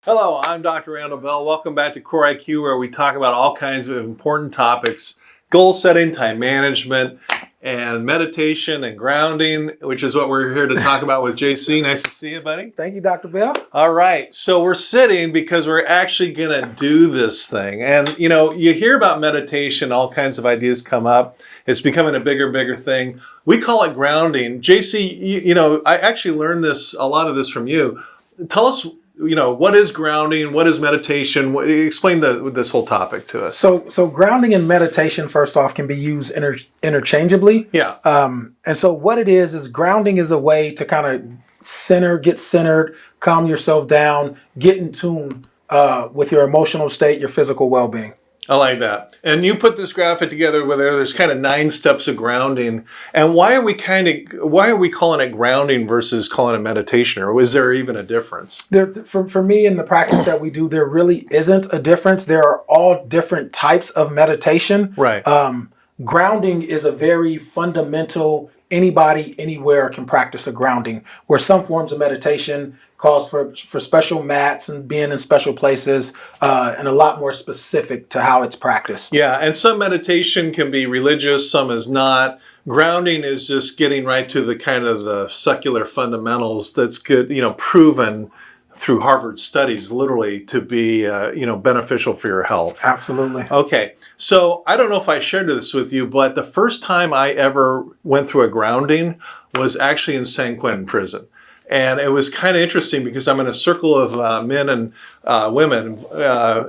Hello, I'm Dr. Randall Bell. Welcome back to Core IQ, where we talk about all kinds of important topics: goal setting, time management, and meditation and grounding, which is what we're here to talk about with JC. Nice to see you, buddy. Thank you, Dr. Bell. All right, so we're sitting because we're actually going to do this thing. And, you hear about meditation, all kinds of ideas come up. It's becoming a bigger thing. We call it grounding. JC, I actually learned a lot of this from you. Tell us, what is grounding? What is meditation? Explain this whole topic to us. So grounding and meditation, first off, can be used interchangeably. Yeah. And so what it is grounding is a way to kind of get centered, calm yourself down, get in tune with your emotional state, your physical well-being. I like that. And you put this graphic together where there's kind of 9 steps of grounding. And why are we calling it grounding versus calling it meditation? Or is there even a difference? For me, in the practice that we do, there really isn't a difference. There are all different types of meditation. Right. Grounding is a very fundamental, anybody, anywhere can practice a grounding, where some forms of meditation calls for special mats and being in special places, and a lot more specific to how it's practiced. Yeah, and some meditation can be religious, some is not. Grounding is just getting right to the kind of the secular fundamentals that's good, proven through Harvard studies, literally, to be, beneficial for your health. Absolutely. Okay, so I don't know if I shared this with you, but the first time I ever went through a grounding was actually in San Quentin prison. And it was kind of interesting because I'm in a circle of men and women.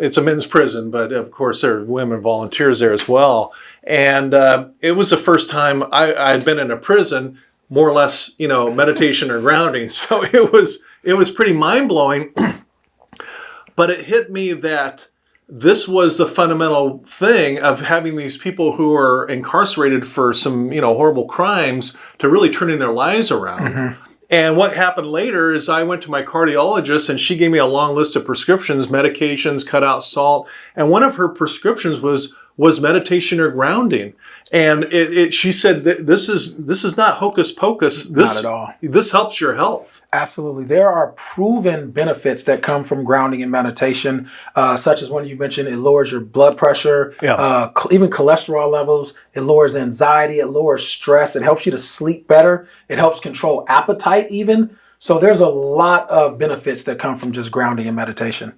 It's a men's prison, but of course there are women volunteers there as well. And it was the first time I'd been in a prison, more or less, meditation or grounding. So it was pretty mind-blowing. But it hit me that this was the fundamental thing of having these people who are incarcerated for some, horrible crimes to really turning their lives around. Mm-hmm. And what happened later is I went to my cardiologist and she gave me a long list of prescriptions, medications, cut out salt. And one of her prescriptions was meditation or grounding. And she said that this is not hocus pocus. Not at all. This helps your health. Absolutely. There are proven benefits that come from grounding and meditation, such as one you mentioned. It lowers your blood pressure, even cholesterol levels. It lowers anxiety. It lowers stress. It helps you to sleep better. It helps control appetite even. So there's a lot of benefits that come from just grounding and meditation.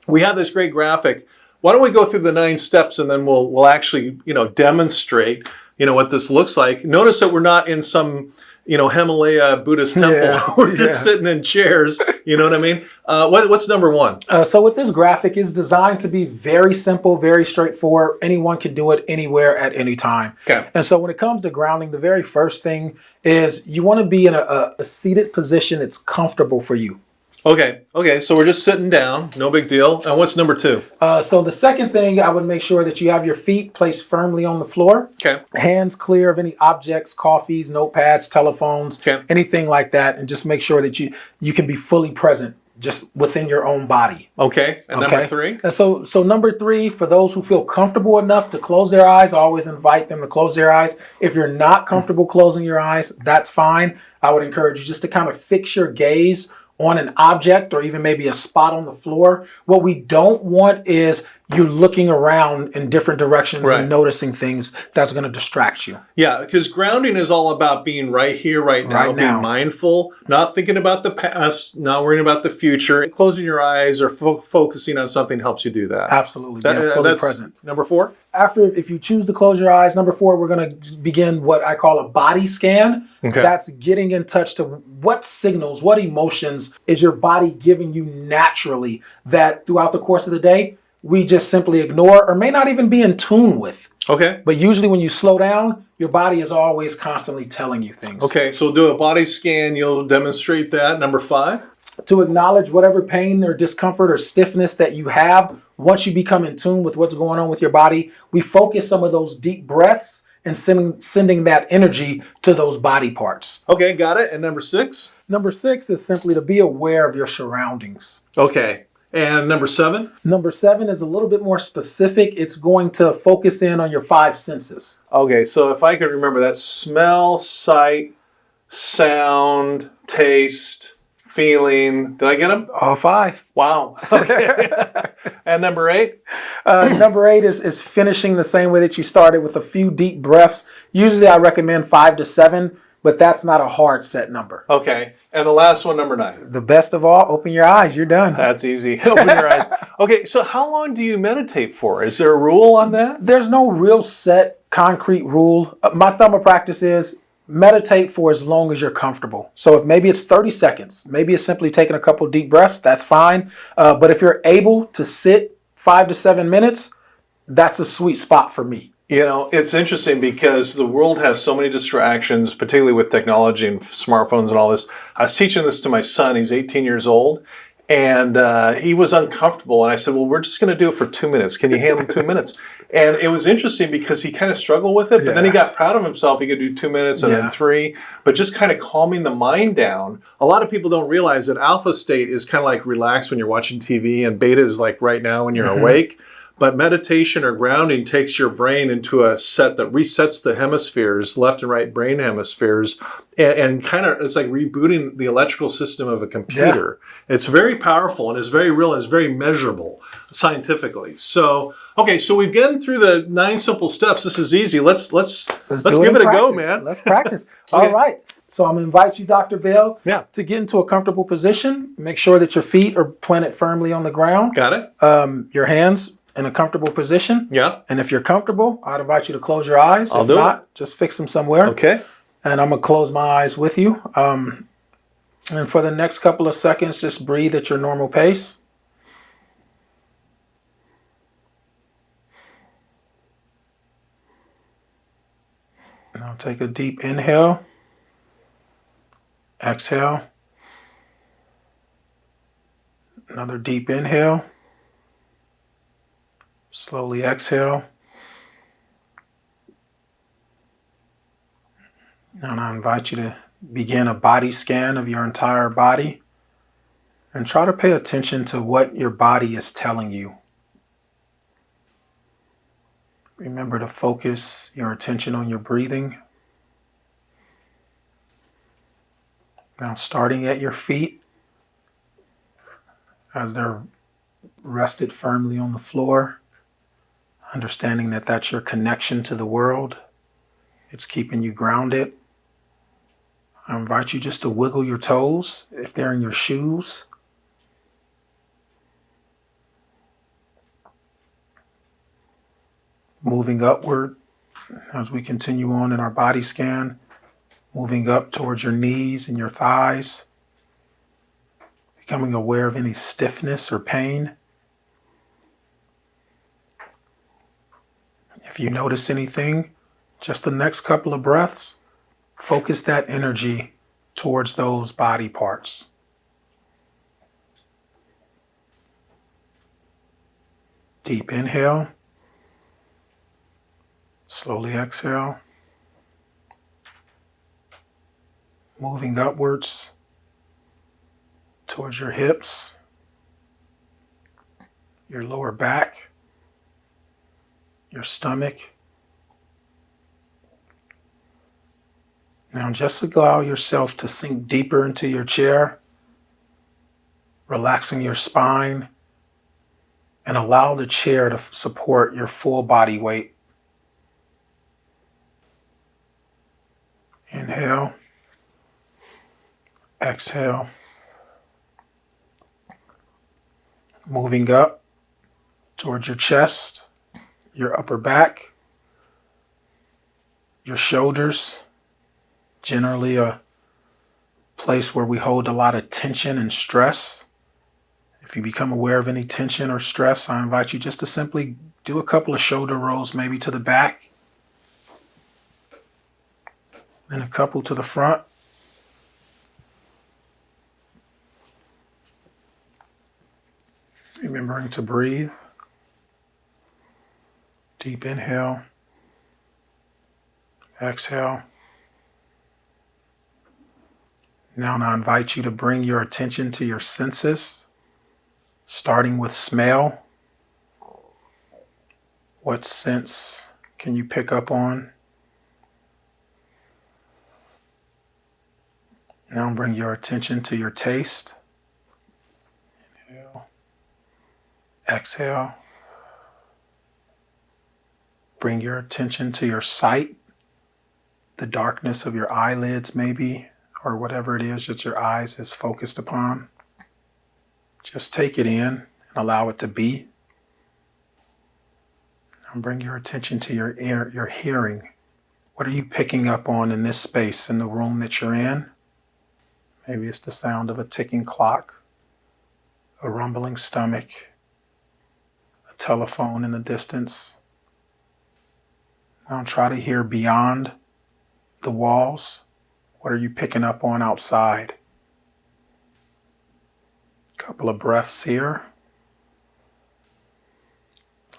We have this great graphic. Why don't we go through the 9 steps and then we'll actually, demonstrate, what this looks like. Notice that we're not in some, Himalaya Buddhist temple. Yeah, we're just sitting in chairs. You know what I mean? What's number 1? So with this graphic, is designed to be very simple, very straightforward. Anyone can do it anywhere at any time. Okay. And so when it comes to grounding, the very first thing is you want to be in a seated position that's comfortable for you. Okay, so we're just sitting down, no big deal. And what's number 2? So the second thing, I would make sure that you have your feet placed firmly on the floor. Okay. Hands clear of any objects, coffees, notepads, telephones, anything like that. And just make sure that you can be fully present just within your own body. Okay, and number 3? And so number 3, for those who feel comfortable enough to close their eyes, I always invite them to close their eyes. If you're not comfortable closing your eyes, that's fine. I would encourage you just to kind of fix your gaze on an object or even maybe a spot on the floor. What we don't want is you looking around in different directions and noticing things that's going to distract you. Yeah, because grounding is all about being right here, right now, being mindful, not thinking about the past, not worrying about the future. Closing your eyes or focusing on something helps you do that. Absolutely, fully present. Number 4? If you choose to close your eyes, number 4, we're going to begin what I call a body scan. Okay. That's getting in touch to what signals, what emotions is your body giving you naturally that throughout the course of the day, we just simply ignore or may not even be in tune with. Okay. But usually when you slow down, your body is always constantly telling you things. Okay, so do a body scan. You'll demonstrate that. Number 5? To acknowledge whatever pain or discomfort or stiffness that you have. Once you become in tune with what's going on with your body, we focus some of those deep breaths and sending that energy to those body parts. Okay, got it. And number 6? Number 6 is simply to be aware of your surroundings. Okay. And number 7? Number 7 is a little bit more specific. It's going to focus in on your 5 senses. Okay, so if I can remember that: smell, sight, sound, taste, feeling. Did I get them? All 5. Wow. Okay. And number 8? Number 8 is finishing the same way that you started with a few deep breaths. Usually I recommend 5 to 7, but that's not a hard set number. Okay. And the last one, number 9. The best of all, open your eyes. You're done. That's easy. Open your eyes. Okay, so how long do you meditate for? Is there a rule on that? There's no real set concrete rule. My thumb of practice is meditate for as long as you're comfortable. So if maybe it's 30 seconds, maybe it's simply taking a couple deep breaths, that's fine. But if you're able to sit 5 to 7 minutes, that's a sweet spot for me. You know, it's interesting because the world has so many distractions, particularly with technology and smartphones and all this. I was teaching this to my son. He's 18 years old, and he was uncomfortable. And I said, well, we're just going to do it for 2 minutes. Can you handle 2 minutes? And it was interesting because he kind of struggled with it, but then he got proud of himself. He could do 2 minutes and then 3, but just kind of calming the mind down. A lot of people don't realize that alpha state is kind of like relaxed when you're watching TV, and beta is like right now when you're awake. But meditation or grounding takes your brain into a set that resets the hemispheres, left and right brain hemispheres, and kind of it's like rebooting the electrical system of a computer. Yeah. It's very powerful and it's very real and it's very measurable scientifically. So, okay, so we've gotten through the 9 simple steps. This is easy. Let's give it a go, man. Let's practice. Okay. All right. So I'm going to invite you, Dr. Bell, to get into a comfortable position. Make sure that your feet are planted firmly on the ground. Got it. Your hands in a comfortable position. Yeah. And if you're comfortable, I'd invite you to close your eyes. I'll if do not, it. just fix them somewhere. Okay. And I'm going to close my eyes with you. And for the next couple of seconds, just breathe at your normal pace. Now take a deep inhale. Exhale. Another deep inhale. Slowly exhale. And I invite you to begin a body scan of your entire body and try to pay attention to what your body is telling you. Remember to focus your attention on your breathing. Now starting at your feet as they're rested firmly on the floor. Understanding that that's your connection to the world. It's keeping you grounded. I invite you just to wiggle your toes if they're in your shoes. Moving upward as we continue on in our body scan. Moving up towards your knees and your thighs. Becoming aware of any stiffness or pain. If you notice anything, just the next couple of breaths, focus that energy towards those body parts. Deep inhale. Slowly exhale. Moving upwards towards your hips, your lower back, your stomach. Now just allow yourself to sink deeper into your chair, relaxing your spine, and allow the chair to support your full body weight. Inhale, exhale. Moving up towards your chest, your upper back, your shoulders, generally a place where we hold a lot of tension and stress. If you become aware of any tension or stress, I invite you just to simply do a couple of shoulder rolls, maybe to the back, then a couple to the front. Remembering to breathe. Deep inhale. Exhale. Now I invite you to bring your attention to your senses, starting with smell. What sense can you pick up on? Now bring your attention to your taste. Inhale. Exhale. Bring your attention to your sight, the darkness of your eyelids maybe, or whatever it is that your eyes is focused upon. Just take it in and allow it to be. Now bring your attention to your ear, your hearing. What are you picking up on in this space, in the room that you're in? Maybe it's the sound of a ticking clock, a rumbling stomach, a telephone in the distance. Now try to hear beyond the walls. What are you picking up on outside? A couple of breaths here.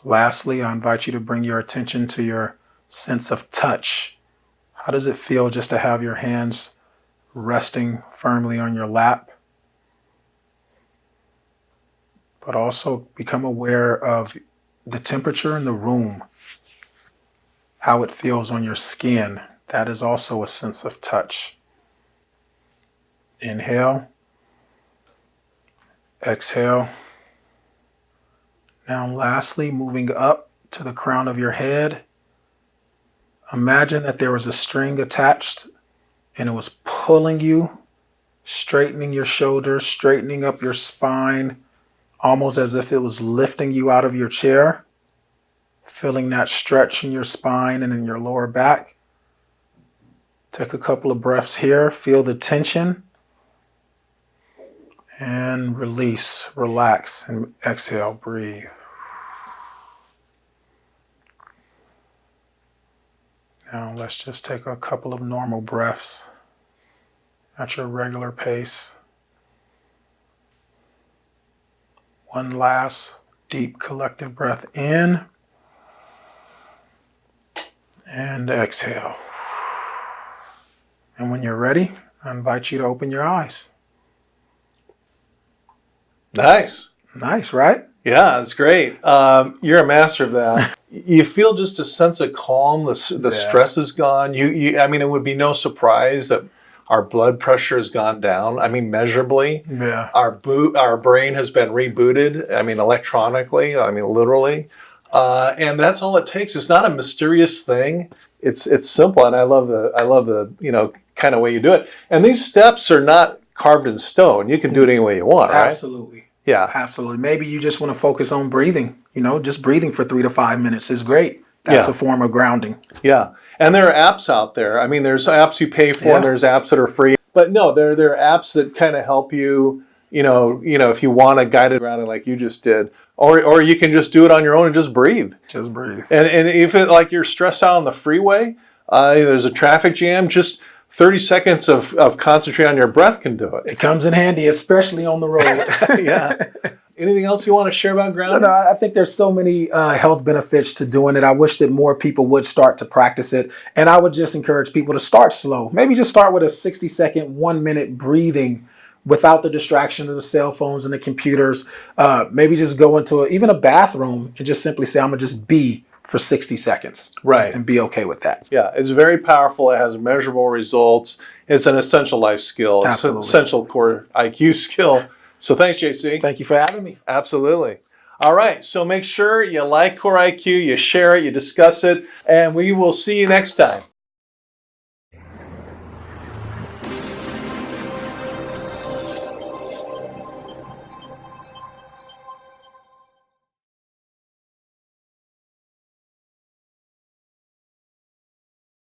Lastly, I invite you to bring your attention to your sense of touch. How does it feel just to have your hands resting firmly on your lap? But also become aware of the temperature in the room, how it feels on your skin. That is also a sense of touch. Inhale. Exhale. Now lastly, moving up to the crown of your head, imagine that there was a string attached and it was pulling you, straightening your shoulders, straightening up your spine, almost as if it was lifting you out of your chair, feeling that stretch in your spine and in your lower back. Take a couple of breaths here, feel the tension, and release, relax, and exhale, breathe. Now let's just take a couple of normal breaths at your regular pace. One last deep collective breath in and exhale. And when you're ready, I invite you to open your eyes. Nice. Nice, right? Yeah, it's great. You're a master of that. You feel just a sense of calm. The stress is gone. I mean, it would be no surprise that our blood pressure has gone down. I mean, measurably. Yeah. Our brain has been rebooted. I mean, electronically. I mean, literally. And that's all it takes. It's not a mysterious thing. It's simple, and I love the kind of way you do it. And these steps are not carved in stone. You can do it any way you want, right? Absolutely. Yeah. Absolutely. Maybe you just want to focus on breathing. Just breathing for 3 to 5 minutes is great. That's a form of grounding. Yeah. And there are apps out there. I mean, there's apps you pay for and there's apps that are free. But no, there are apps that kind of help you, if you want a guided grounding like you just did. Or you can just do it on your own and just breathe. Just breathe. And if it like you're stressed out on the freeway, there's a traffic jam, just 30 seconds of concentrate on your breath can do it. It comes in handy, especially on the road. Yeah. Anything else you want to share about grounding? No, I think there's so many health benefits to doing it. I wish that more people would start to practice it. And I would just encourage people to start slow. Maybe just start with a 60-second, 1-minute breathing without the distraction of the cell phones and the computers. Maybe just go into even a bathroom and just simply say, I'm going to just be for 60 seconds. Right. And be okay with that. Yeah, it's very powerful. It has measurable results. It's an essential life skill. Absolutely. It's an essential core IQ skill. So thanks, JC. Thank you for having me. Absolutely. All right. So make sure you like Core IQ, you share it, you discuss it, and we will see you next time.